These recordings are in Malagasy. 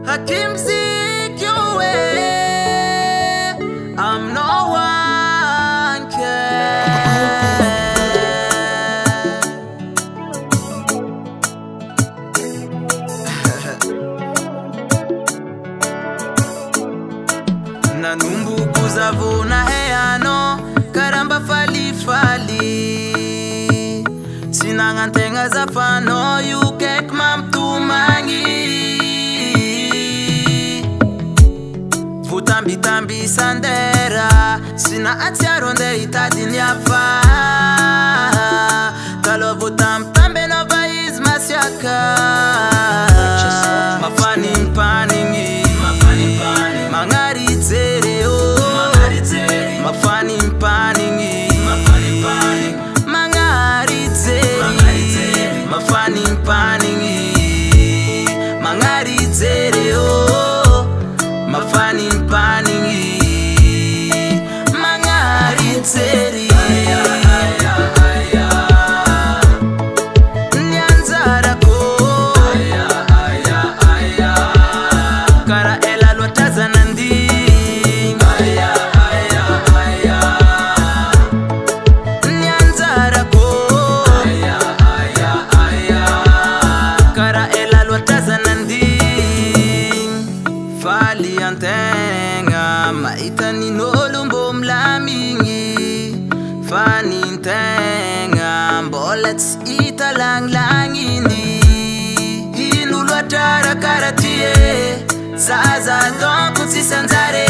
Hakim Zik, you way. I'm no one care. Nanumbu kuzavuna heano karamba fali sinangantenga zafano you kek mam tu mangi vutambi tambi sandera sina atiaronde itadini afa talo vutam tambe no vaiz masyaka mafani mpaningi mangari tere o mafani mpaningi mangari tere mafani mpaningi mangari tere o mafani mpaningi mangari tere nyanzara ko kara ela lotaza nandi nyanzara ko kara ela lotaza nandi fali antenga maitani nolombo mlamingi fani ntenga mbolets italang langini inulwatara karatie zaza donc si sanzare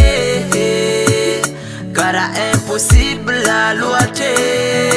kara impossible à loiter